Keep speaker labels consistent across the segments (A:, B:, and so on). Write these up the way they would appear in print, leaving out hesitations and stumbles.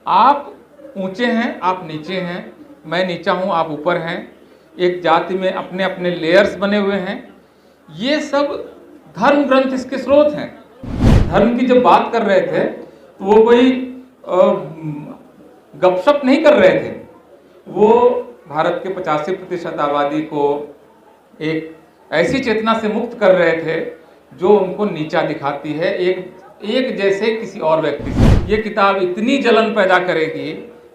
A: आप ऊंचे हैं, आप नीचे हैं, मैं नीचा हूं, आप ऊपर हैं। एक जाति में अपने अपने लेयर्स बने हुए हैं। ये सब धर्म ग्रंथ इसके स्रोत हैं। धर्म की जब बात कर रहे थे तो वो कोई गपशप नहीं कर रहे थे। वो भारत के 85% आबादी को एक ऐसी चेतना से मुक्त कर रहे थे जो उनको नीचा दिखाती है एक जैसे किसी और व्यक्ति से। ये किताब इतनी जलन पैदा करेगी,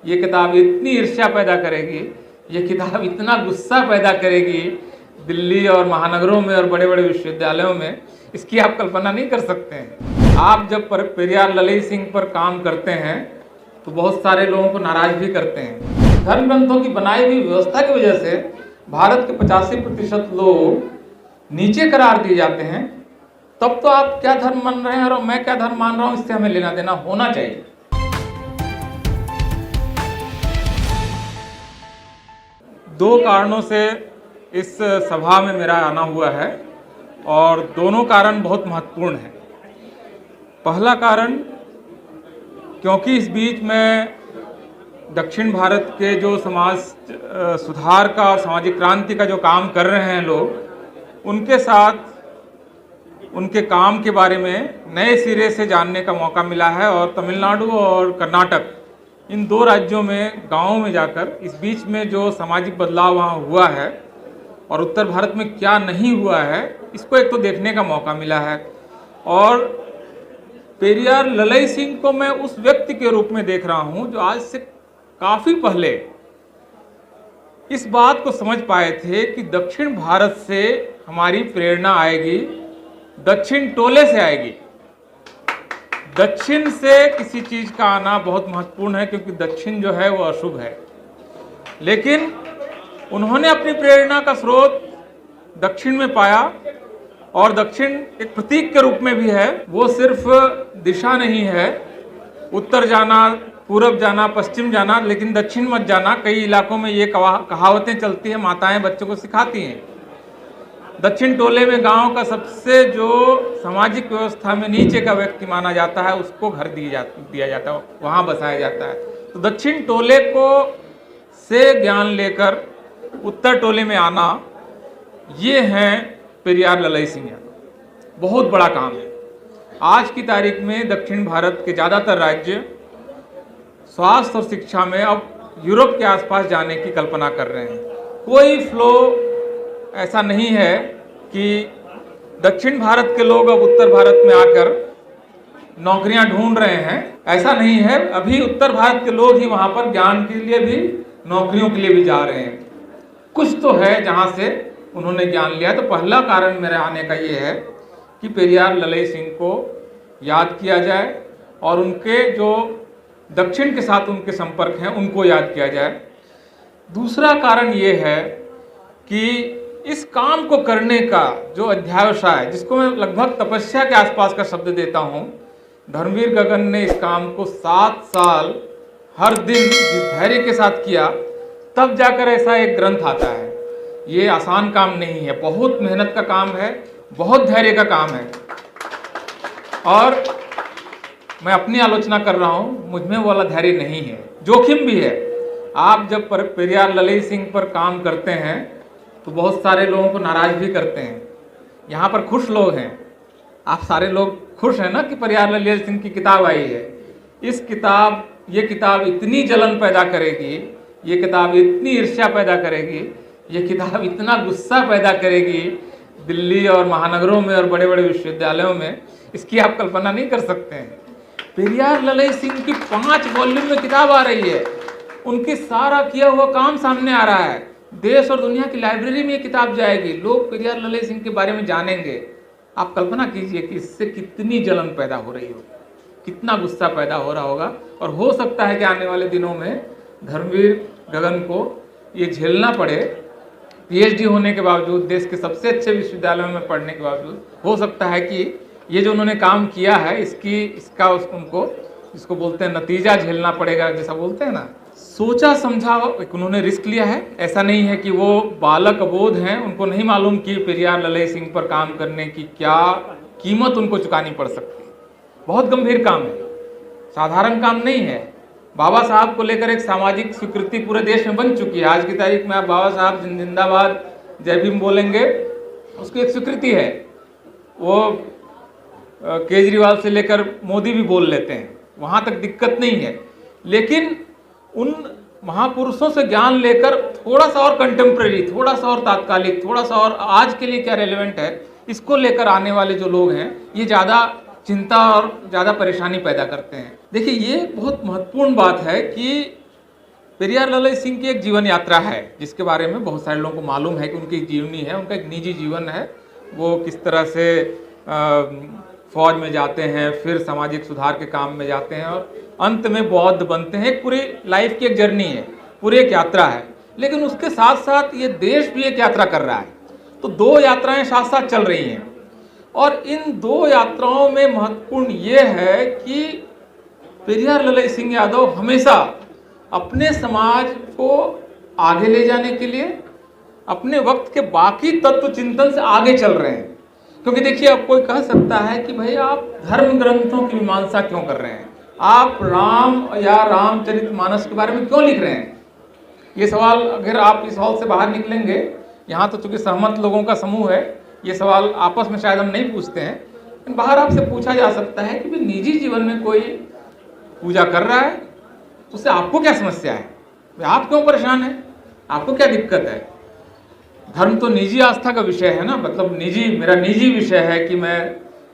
A: ये किताब इतनी ईर्ष्या पैदा करेगी, ये किताब इतना गुस्सा पैदा करेगी दिल्ली और महानगरों में और बड़े बड़े विश्वविद्यालयों में, इसकी आप कल्पना नहीं कर सकते हैं। आप जब पेरियार ललई सिंह पर काम करते हैं तो बहुत सारे लोगों को नाराज भी करते हैं। धर्म ग्रंथों की बनाई हुई व्यवस्था की वजह से भारत के 85% लोग नीचे करार दिए जाते हैं। तब तो आप क्या धर्म मान रहे हैं और मैं क्या धर्म मान रहा हूं, इससे हमें लेना देना होना चाहिए। दो कारणों से इस सभा में मेरा आना हुआ है और दोनों कारण बहुत महत्वपूर्ण हैं। पहला कारण, क्योंकि इस बीच में दक्षिण भारत के जो समाज सुधार का और सामाजिक क्रांति का जो काम कर रहे हैं लोग, उनके साथ उनके काम के बारे में नए सिरे से जानने का मौका मिला है। और तमिलनाडु और कर्नाटक, इन दो राज्यों में गांवों में जाकर इस बीच में जो सामाजिक बदलाव वहाँ हुआ है और उत्तर भारत में क्या नहीं हुआ है, इसको एक तो देखने का मौका मिला है। और पेरियार ललई सिंह को मैं उस व्यक्ति के रूप में देख रहा हूँ जो आज से काफ़ी पहले इस बात को समझ पाए थे कि दक्षिण भारत से हमारी प्रेरणा आएगी, दक्षिण टोले से आएगी। दक्षिण से किसी चीज का आना बहुत महत्वपूर्ण है, क्योंकि दक्षिण जो है वो अशुभ है। लेकिन उन्होंने अपनी प्रेरणा का स्रोत दक्षिण में पाया, और दक्षिण एक प्रतीक के रूप में भी है। वो सिर्फ दिशा नहीं है, उत्तर जाना, पूरब जाना, पश्चिम जाना, लेकिन दक्षिण मत जाना। कई इलाकों में ये कहावतें चलती हैं, माताएं बच्चों को सिखाती हैं। दक्षिण टोले में गांव का सबसे जो सामाजिक व्यवस्था में नीचे का व्यक्ति माना जाता है, उसको घर दिया जाता है, वहाँ बसाया जाता है। तो दक्षिण टोले को से ज्ञान लेकर उत्तर टोले में आना, ये हैं पेरियार ललई सिंह यादव। बहुत बड़ा काम है। आज की तारीख में दक्षिण भारत के ज़्यादातर राज्य स्वास्थ्य और शिक्षा में अब यूरोप के आसपास जाने की कल्पना कर रहे हैं। कोई फ्लो ऐसा नहीं है कि दक्षिण भारत के लोग अब उत्तर भारत में आकर नौकरियां ढूंढ रहे हैं, ऐसा नहीं है। अभी उत्तर भारत के लोग ही वहां पर ज्ञान के लिए भी, नौकरियों के लिए भी जा रहे हैं। कुछ तो है जहां से उन्होंने ज्ञान लिया। तो पहला कारण मेरे आने का ये है कि पेरियार ललई सिंह को याद किया जाए और उनके जो दक्षिण के साथ उनके संपर्क हैं उनको याद किया जाए। दूसरा कारण ये है कि इस काम को करने का जो अध्यावसाय, जिसको मैं लगभग तपस्या के आसपास का शब्द देता हूँ, धर्मवीर गगन ने इस काम को 7 साल हर दिन जिस धैर्य के साथ किया, तब जाकर ऐसा एक ग्रंथ आता है। ये आसान काम नहीं है, बहुत मेहनत का काम है, बहुत धैर्य का काम है। और मैं अपनी आलोचना कर रहा हूँ, मुझमें वो वाला धैर्य नहीं है, जोखिम भी है। आप जब पेरियार ललई सिंह पर काम करते हैं तो बहुत सारे लोगों को नाराज भी करते हैं। यहाँ पर खुश लोग हैं, आप सारे लोग खुश हैं ना कि पेरियार ललई सिंह की किताब आई है। ये किताब इतनी जलन पैदा करेगी, ये किताब इतनी ईर्ष्या पैदा करेगी, ये किताब इतना गुस्सा पैदा करेगी दिल्ली और महानगरों में और बड़े बड़े विश्वविद्यालयों में, इसकी आप कल्पना नहीं कर सकते हैं। पेरियार ललई सिंह की 5 वॉल्यूम में किताब आ रही है, उनकी सारा किया हुआ काम सामने आ रहा है। देश और दुनिया की लाइब्रेरी में ये किताब जाएगी, लोग पेरियार ललई सिंह के बारे में जानेंगे। आप कल्पना कीजिए कि इससे कितनी जलन पैदा हो रही होगी, कितना गुस्सा पैदा हो रहा होगा। और हो सकता है कि आने वाले दिनों में धर्मवीर गगन को ये झेलना पड़े, पीएचडी होने के बावजूद, देश के सबसे अच्छे विश्वविद्यालयों में पढ़ने के बावजूद। हो सकता है कि ये जो उन्होंने काम किया है, इसका उनको, जिसको बोलते हैं नतीजा झेलना पड़ेगा, जैसा बोलते हैं ना। सोचा समझा उन्होंने रिस्क लिया है। ऐसा नहीं है कि वो बालक अबोध हैं, उनको नहीं मालूम कि पेरियार ललई सिंह पर काम करने की क्या कीमत उनको चुकानी पड़ सकती है। बहुत गंभीर काम है, साधारण काम नहीं है। बाबा साहब को लेकर एक सामाजिक स्वीकृति पूरे देश में बन चुकी है। आज की तारीख में आप बाबा साहब जिंदाबाद जय भीम बोलेंगे, उसकी एक स्वीकृति है। वो केजरीवाल से लेकर मोदी भी बोल लेते हैं, वहाँ तक दिक्कत नहीं है। लेकिन उन महापुरुषों से ज्ञान लेकर थोड़ा सा और कंटेम्प्रेरी, थोड़ा सा और तात्कालिक, थोड़ा सा और आज के लिए क्या रेलेवेंट है, इसको लेकर आने वाले जो लोग हैं, ये ज़्यादा चिंता और ज़्यादा परेशानी पैदा करते हैं। देखिए, ये बहुत महत्वपूर्ण बात है कि पेरियार ललई सिंह की एक जीवन यात्रा है, जिसके बारे में बहुत सारे लोगों को मालूम है कि उनकी जीवनी है, उनका एक निजी जीवन है। वो किस तरह से फौज में जाते हैं, फिर सामाजिक सुधार के काम में जाते हैं और अंत में बौद्ध बनते हैं। एक पूरी लाइफ की एक जर्नी है, पूरी एक यात्रा है। लेकिन उसके साथ साथ ये देश भी एक यात्रा कर रहा है, तो दो यात्राएं साथ साथ चल रही हैं। और इन दो यात्राओं में महत्वपूर्ण ये है कि पेरियार ललई सिंह यादव हमेशा अपने समाज को आगे ले जाने के लिए अपने वक्त के बाकी तत्व चिंतन से आगे चल रहे हैं। क्योंकि देखिए, अब कोई कह सकता है कि भाई आप धर्म ग्रंथों की मीमांसा क्यों कर रहे हैं, आप राम या रामचरितमानस के बारे में क्यों लिख रहे हैं। ये सवाल अगर आप इस हॉल से बाहर निकलेंगे, यहाँ तो चूंकि सहमत लोगों का समूह है, ये सवाल आपस में शायद हम नहीं पूछते हैं, लेकिन बाहर आपसे पूछा जा सकता है कि भाई निजी जीवन में कोई पूजा कर रहा है, उससे आपको क्या समस्या है, आप क्यों परेशान हैं, आपको क्या दिक्कत है। धर्म तो निजी आस्था का विषय है ना, मतलब निजी, मेरा निजी विषय है कि मैं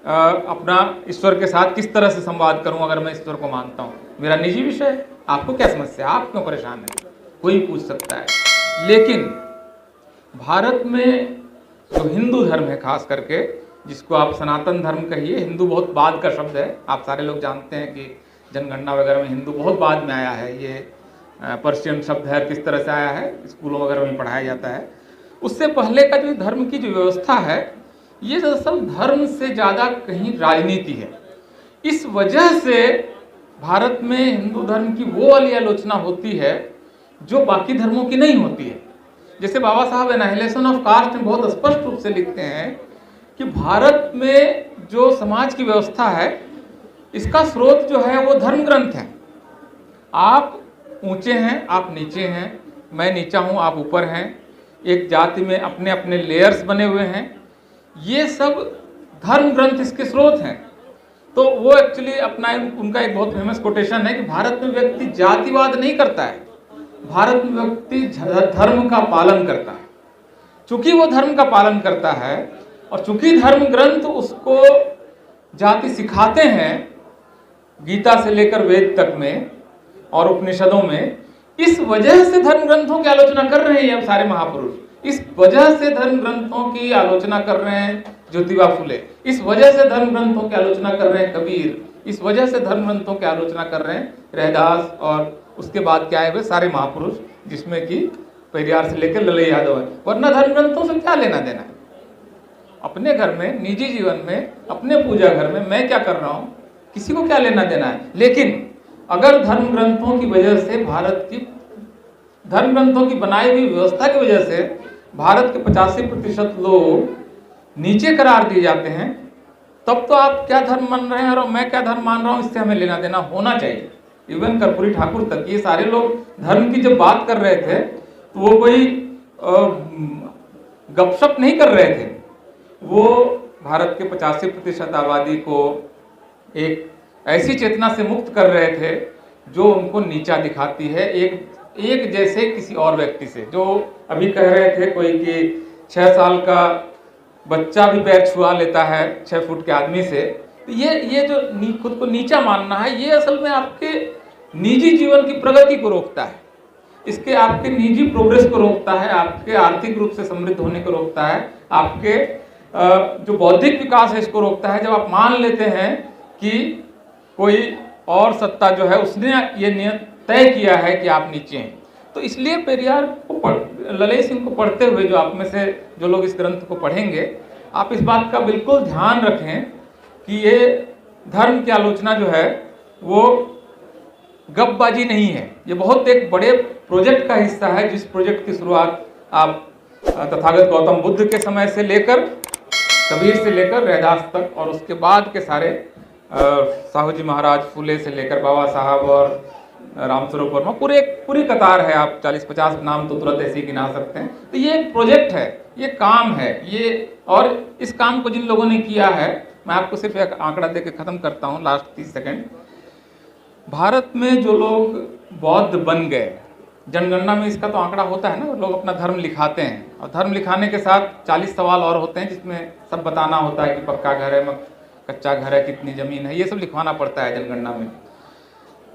A: अपना ईश्वर के साथ किस तरह से संवाद करूं अगर मैं ईश्वर को मानता हूं, मेरा निजी विषय है। आपको क्या समस्या है, आप क्यों परेशान हैं, कोई पूछ सकता है। लेकिन भारत में जो हिंदू धर्म है, खास करके जिसको आप सनातन धर्म कहिए, हिंदू बहुत बाद का शब्द है, आप सारे लोग जानते हैं कि जनगणना वगैरह में हिंदू बहुत बाद में आया है, ये पर्शियन शब्द है, किस तरह से आया है, स्कूलों वगैरह में पढ़ाया जाता है। उससे पहले का जो धर्म की जो व्यवस्था है, ये दरअसल धर्म से ज़्यादा कहीं राजनीति है। इस वजह से भारत में हिंदू धर्म की वो वाली आलोचना होती है जो बाकी धर्मों की नहीं होती है। जैसे बाबा साहब एनाहिलेशन ऑफ कास्ट में बहुत स्पष्ट रूप से लिखते हैं कि भारत में जो समाज की व्यवस्था है, इसका स्रोत जो है वो धर्म ग्रंथ है। आप ऊंचे हैं, आप नीचे हैं, मैं नीचा हूं, आप ऊपर हैं, एक जाति में अपने अपने लेयर्स बने हुए हैं, ये सब धर्म ग्रंथ इसके स्रोत हैं। तो वो एक्चुअली अपना उनका एक बहुत फेमस कोटेशन है कि भारत में व्यक्ति जातिवाद नहीं करता है, भारत में व्यक्ति धर्म का पालन करता है। चूंकि वो धर्म का पालन करता है और चूंकि धर्म ग्रंथ उसको जाति सिखाते हैं, गीता से लेकर वेद तक में और उपनिषदों में, इस वजह से धर्म ग्रंथों की आलोचना कर रहे हैं अब सारे महापुरुष। इस वजह से धर्म ग्रंथों की आलोचना कर रहे हैं ज्योतिबा फुले, इस वजह से धर्म ग्रंथों की आलोचना कर रहे हैं कबीर, इस वजह से धर्म ग्रंथों की आलोचना कर रहे हैं रैदास, और उसके बाद क्या है वे सारे महापुरुष, जिसमें कि पेरियार से लेकर ललई यादव है। वरना धर्म ग्रंथों से क्या लेना देना है। अपने घर में, निजी जीवन में, अपने पूजा घर में मैं क्या कर रहा हूँ, किसी को क्या लेना देना है। लेकिन अगर धर्म ग्रंथों की वजह से, भारत की धर्म ग्रंथों की बनाई हुई व्यवस्था की वजह से भारत के 85% लोग नीचे करार दिए जाते हैं, तब तो आप क्या धर्म मान रहे हैं और मैं क्या धर्म मान रहा हूं, इससे हमें लेना देना होना चाहिए। इवन कर्पूरी ठाकुर तक, ये सारे लोग धर्म की जब बात कर रहे थे तो वो कोई गपशप नहीं कर रहे थे, वो भारत के 85% आबादी को एक ऐसी चेतना से मुक्त कर रहे थे जो उनको नीचा दिखाती है, एक जैसे किसी और व्यक्ति से। जो अभी कह रहे थे कोई कि 6 साल का बच्चा भी पैर छुआ लेता है 6 फुट के आदमी से, तो ये जो खुद को नीचा मानना है, ये असल में आपके निजी जीवन की प्रगति को रोकता है, इसके आपके निजी प्रोग्रेस को रोकता है, आपके आर्थिक रूप से समृद्ध होने को रोकता है, आपके जो बौद्धिक विकास है इसको रोकता है। जब आप मान लेते हैं कि कोई और सत्ता जो है उसने ये नियत तय किया है कि आप नीचे हैं, तो इसलिए पेरियार को, ललई सिंह को पढ़ते हुए जो आप में से जो लोग इस ग्रंथ को पढ़ेंगे, आप इस बात का बिल्कुल ध्यान रखें कि ये धर्म की आलोचना जो है वो गपबाजी नहीं है, ये बहुत एक बड़े प्रोजेक्ट का हिस्सा है, जिस प्रोजेक्ट की शुरुआत आप तथागत गौतम बुद्ध के समय से लेकर, कबीर से लेकर रैदास तक, और उसके बाद के सारे साहू जी महाराज, फुले से लेकर बाबा साहब और रामस्वरूप वर्मा, पूरी कतार है, आप 40-50 नाम तो तुरंत ऐसे ही गिना सकते हैं। तो ये एक प्रोजेक्ट है, ये काम है, ये, और इस काम को जिन लोगों ने किया है, मैं आपको सिर्फ एक आंकड़ा दे के ख़त्म करता हूँ, लास्ट 30 सेकेंड। भारत में जो लोग बौद्ध बन गए, जनगणना में इसका तो आंकड़ा होता है ना, लोग अपना धर्म लिखाते हैं और धर्म लिखाने के साथ 40 सवाल और होते हैं जिसमें सब बताना होता है कि पक्का घर है, कच्चा घर है, कितनी ज़मीन है, ये सब लिखवाना पड़ता है जनगणना में।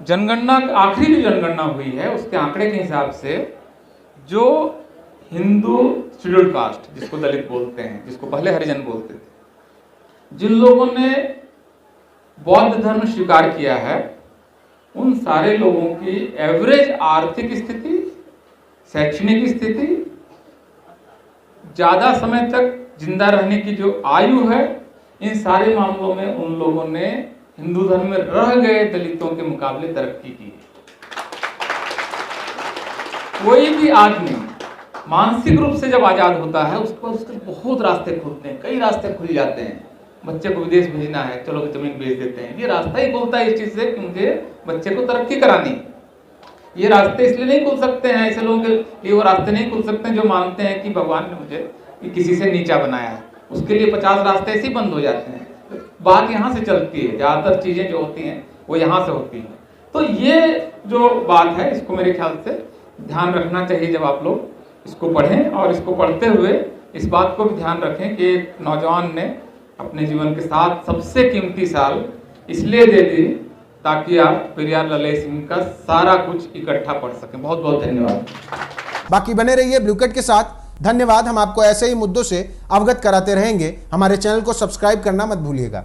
A: जनगणना आखिरी जो जनगणना हुई है उसके आंकड़े के हिसाब से जो हिंदू शेड्यूल्ड कास्ट, जिसको दलित बोलते हैं, जिसको पहले हरिजन बोलते थे, जिन लोगों ने बौद्ध धर्म स्वीकार किया है, उन सारे लोगों की एवरेज आर्थिक स्थिति, शैक्षणिक स्थिति, ज़्यादा समय तक जिंदा रहने की जो आयु है, इन सारे मामलों में उन लोगों ने हिंदू धर्म में रह गए दलितों के मुकाबले तरक्की की। कोई भी आदमी मानसिक रूप से जब आज़ाद होता है, उसको उसके बहुत रास्ते खुलते हैं, कई रास्ते खुल जाते हैं। बच्चे को विदेश भेजना है, चलो जमीन बेच देते हैं, ये रास्ता ही खुलता है इस चीज़ से कि मुझे बच्चे को तरक्की करानी। ये रास्ते इसलिए नहीं खुल सकते हैं, ऐसे लोगों के लिए वो रास्ते नहीं खुल सकते हैं जो मानते हैं कि भगवान ने मुझे किसी से नीचा बनाया है, उसके लिए 50 रास्ते ऐसे ही बंद हो जाते हैं। बात यहाँ से चलती है, ज़्यादातर चीज़ें जो होती हैं वो यहाँ से होती हैं। तो ये जो बात है, इसको मेरे ख्याल से ध्यान रखना चाहिए जब आप लोग इसको पढ़ें, और इसको पढ़ते हुए इस बात को भी ध्यान रखें कि एक नौजवान ने अपने जीवन के साथ सबसे कीमती साल इसलिए दे दी ताकि आप पेरियार ललई सिंह का सारा कुछ इकट्ठा पढ़ सकें। बहुत बहुत धन्यवाद।
B: बाकी बने रहिए ब्लूकट के साथ। धन्यवाद। हम आपको ऐसे ही मुद्दों से अवगत कराते रहेंगे। हमारे चैनल को सब्सक्राइब करना मत भूलिएगा।